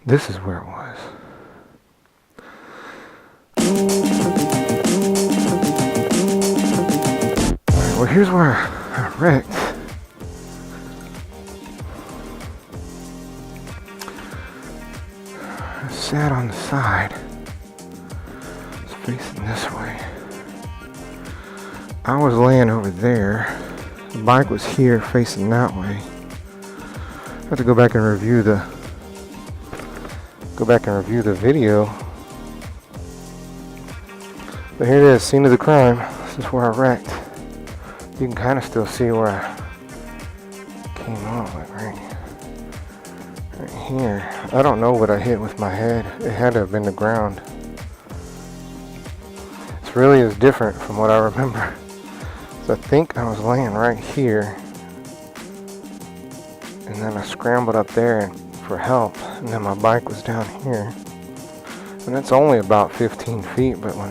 This is where it was. Alright, well here's where I wrecked. I sat on the side. It's facing this way. I was laying over there. The bike was here facing that way. I have to go back and review the video. But here it is, scene of the crime. This is where I wrecked. You can kind of still see where I came off, like right here. I don't know what I hit with my head. It had to have been the ground. This really is different from what I remember. So I think I was laying right here, and then I scrambled up there for help, and then my bike was down here. And it's only about 15 feet, but when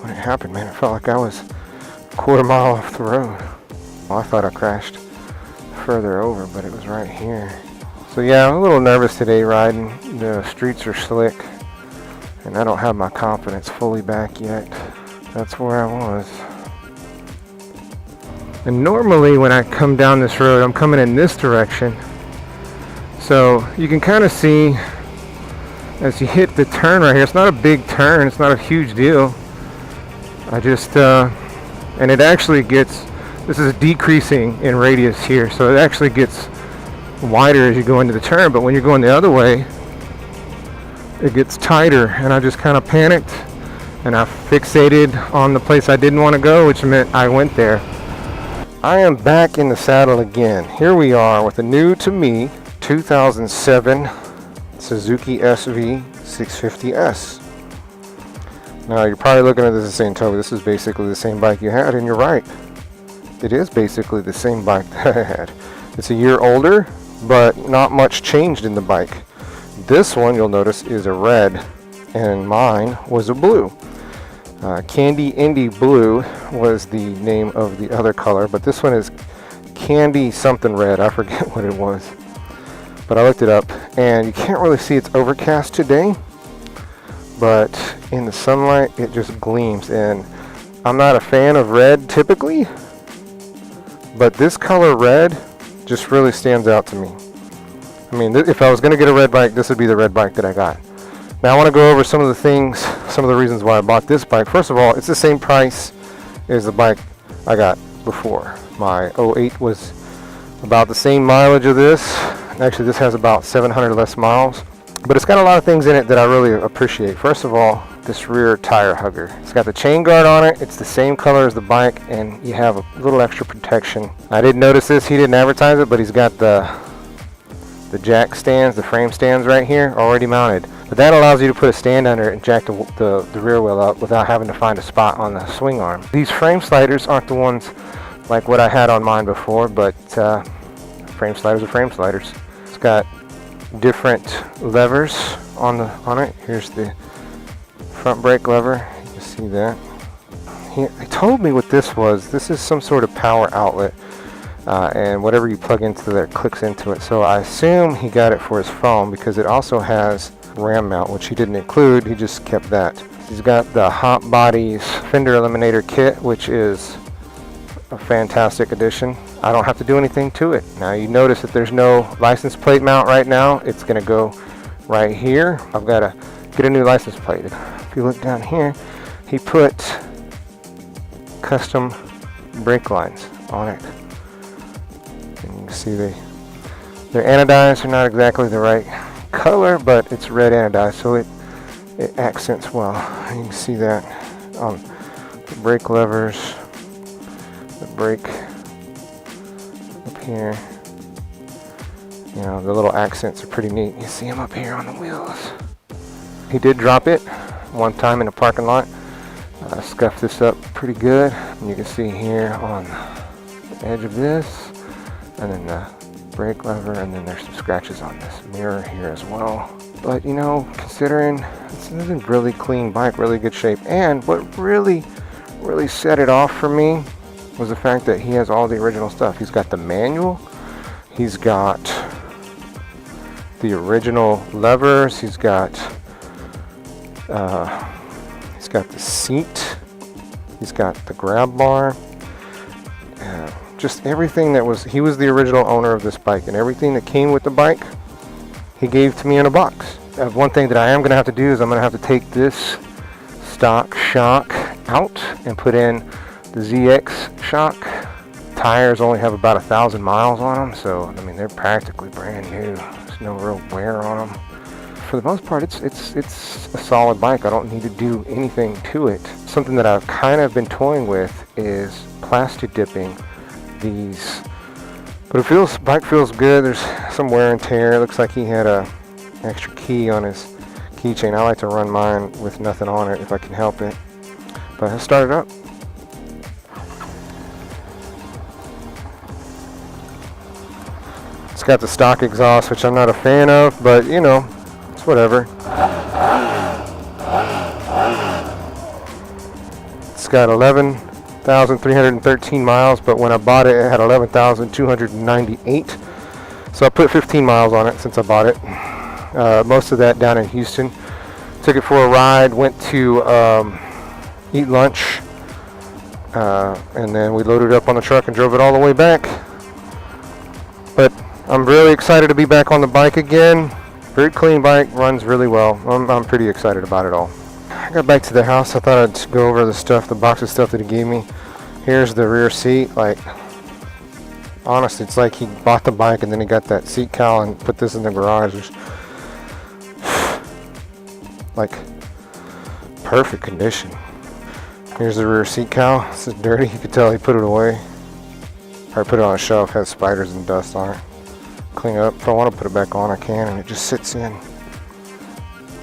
it happened, man, it felt like I was a quarter mile off the road. Well, I thought I crashed further over, but it was right here. So yeah, I'm a little nervous today riding. The streets are slick, and I don't have my confidence fully back yet. That's where I was. And normally when I come down this road, I'm coming in this direction. So you can kind of see as you hit the turn right here. It's not a big turn, it's not a huge deal. I just, and it actually gets, this is decreasing in radius here, so it actually gets wider as you go into the turn, but when you're going the other way, it gets tighter, and I just kind of panicked, and I fixated on the place I didn't want to go, which meant I went there. I am back in the saddle again. Here we are with a new to me 2007 Suzuki SV 650S. Now you're probably looking at this and saying, Toby, this is basically the same bike you had, and you're right. It is basically the same bike that I had. It's a year older, but not much changed in the bike. This one, you'll notice, is a red, and mine was a blue. Candy Indy Blue was the name of the other color, but this one is Candy something red. I forget what it was. But I looked it up, and you can't really see it's overcast today, but in the sunlight it just gleams. And I'm not a fan of red typically, but this color red just really stands out to me. I mean, if I was going to get a red bike, this would be the red bike that I got. Now I want to go over some of the things, some of the reasons why I bought this bike. First of all, it's the same price as the bike I got before. My 08 was about the same mileage of this. Actually, this has about 700 less miles, but it's got a lot of things in it that I really appreciate. First of all, this rear tire hugger. It's got the chain guard on it. It's the same color as the bike, and you have a little extra protection. I didn't notice this. He didn't advertise it, but he's got the jack stands, the frame stands right here already mounted. But that allows you to put a stand under it and jack the rear wheel up without having to find a spot on the swing arm. These frame sliders aren't the ones like what I had on mine before, but frame sliders are frame sliders. It's got different levers on it. Here's the front brake lever. You can see that. He told me what this was. This is some sort of power outlet. And whatever you plug into there clicks into it. So I assume he got it for his phone, because it also has ram mount, which he didn't include. He just kept that. He's got the Hot Bodies fender eliminator kit, which is a fantastic addition. I don't have to do anything to it. Now you notice that there's no license plate mount right now. It's going to go right here. I've got to get a new license plate. If you look down here, he put custom brake lines on it. And you can see they're anodized. They're not exactly the right color, but it's red anodized, so it accents well. And you can see that on the brake levers, the brake up here. You know, the little accents are pretty neat. You see them up here on the wheels. He did drop it one time in a parking lot. Scuffed this up pretty good. And you can see here on the edge of this, and then the brake lever, and then there's some scratches on this mirror here as well. But you know, considering it's a really clean bike, really good shape, and what really set it off for me was the fact that he has all the original stuff. He's got the manual, he's got the original levers. He's got the seat. He's got the grab bar. Just everything that was, he was the original owner of this bike, and everything that came with the bike, he gave to me in a box. One thing that I am going to have to do is I'm going to have to take this stock shock out and put in the ZX shock. Tires only have about 1,000 miles on them, so I mean they're practically brand new. There's no real wear on them. For the most part, it's a solid bike. I don't need to do anything to it. Something that I've kind of been toying with is plastic dipping these, but bike feels good. There's some wear and tear. It looks like he had a extra key on his keychain. I like to run mine with nothing on it if I can help it. But let's start it up. It's got the stock exhaust, which I'm not a fan of, but you know, it's whatever. It's got 11,313 miles, but when I bought it, it had 11,298. So I put 15 miles on it since I bought it. Most of that down in Houston. Took it for a ride, went to eat lunch, and then we loaded it up on the truck and drove it all the way back. But I'm really excited to be back on the bike again. Very clean bike, runs really well. I'm pretty excited about it all. I got back to the house. I thought I'd go over the stuff, the box of stuff that he gave me. Here's the rear seat. Like, honestly, it's like he bought the bike and then he got that seat cowl and put this in the garage. It's like perfect condition. Here's the rear seat cowl. This is dirty. You could tell he put it away. Or put it on a shelf. Has spiders and dust on it. Clean it up. If I want to put it back on, I can, and it just sits in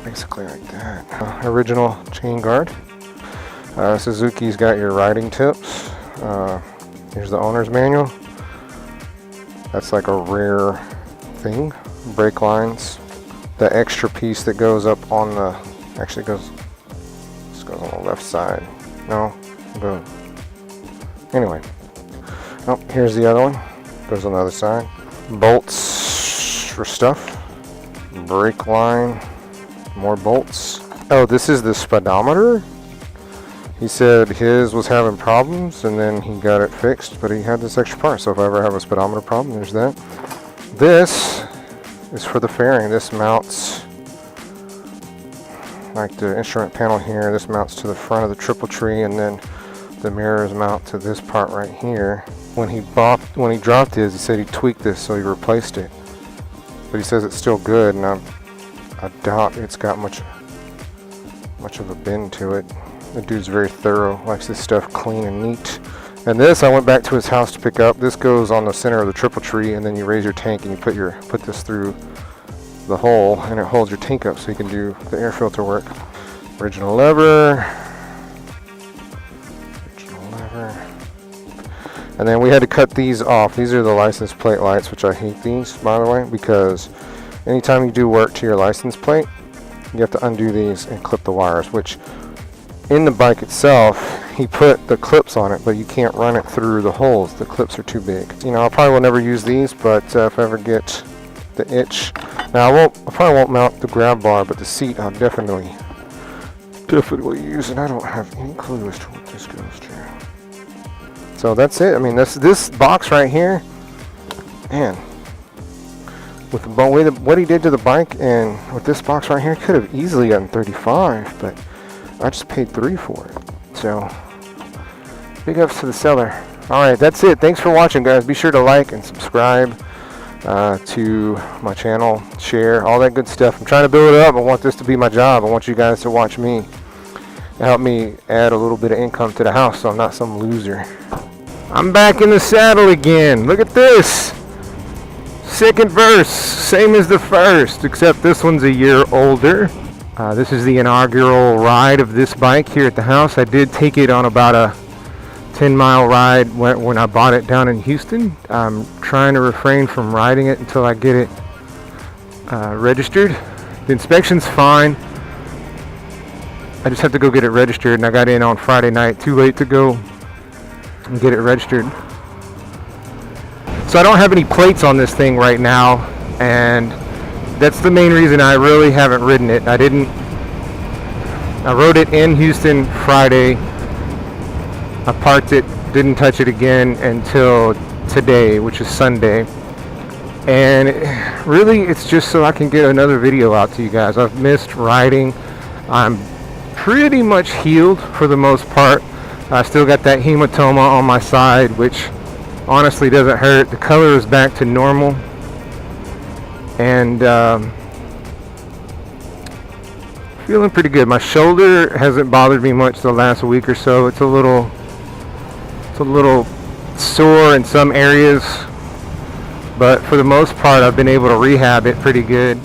basically like that. Original chain guard. Suzuki's got your riding tips. Here's the owner's manual. That's like a rare thing. Brake lines. The extra piece that goes up on the, actually this goes on the left side. No, go. Anyway. Oh, here's the other one. Goes on the other side. Bolts for stuff. Brake line. More bolts. Oh, this is the speedometer. He said his was having problems and then he got it fixed, but he had this extra part. So if I ever have a speedometer problem, there's that. This is for the fairing. This mounts, like the instrument panel here, this mounts to the front of the triple tree, and then the mirrors mount to this part right here. When he dropped his, he said he tweaked this, so he replaced it. But he says it's still good, and I doubt it's got much of a bend to it. The dude's very thorough, likes this stuff clean and neat. And this, I went back to his house to pick up. This goes on the center of the triple tree, and then you raise your tank and you put this through the hole, and it holds your tank up so you can do the air filter work. Original lever. And then we had to cut these off. These are the license plate lights, which I hate these, by the way, because anytime you do work to your license plate, you have to undo these and clip the wires, which in the bike itself, he put the clips on it, but you can't run it through the holes. The clips are too big. You know, I probably will never use these, but if I ever get the itch. Now, I probably won't mount the grab bar, but the seat I'll definitely use, and I don't have any clue as to what this goes to. So that's it. I mean, this box right here, man, with the way what he did to the bike and with this box right here, could have easily gotten 35, but I just paid $3 for it. So big ups to the seller. All right, that's it. Thanks for watching, guys. Be sure to like and subscribe to my channel, share, all that good stuff. I'm trying to build it up. I want this to be my job. I want you guys to watch me and help me add a little bit of income to the house so I'm not some loser. I'm back in the saddle again. Look at this. Second verse, same as the first, except this one's a year older. This is the inaugural ride of this bike here at the house. I did take it on about a 10-mile ride when I bought it down in Houston. I'm trying to refrain from riding it until I get it registered. The inspection's fine. I just have to go get it registered, and I got in on Friday night. Too late to go and get it registered. So I don't have any plates on this thing right now, and that's the main reason I really haven't ridden it. I rode it in Houston Friday. I parked it, didn't touch it again until today, which is Sunday. And really, it's just so I can get another video out to you guys. I've missed riding. I'm pretty much healed for the most part. I still got that hematoma on my side, which honestly doesn't hurt. The color is back to normal. And feeling pretty good. My shoulder hasn't bothered me much the last week or so. It's a little sore in some areas, but for the most part I've been able to rehab it pretty good.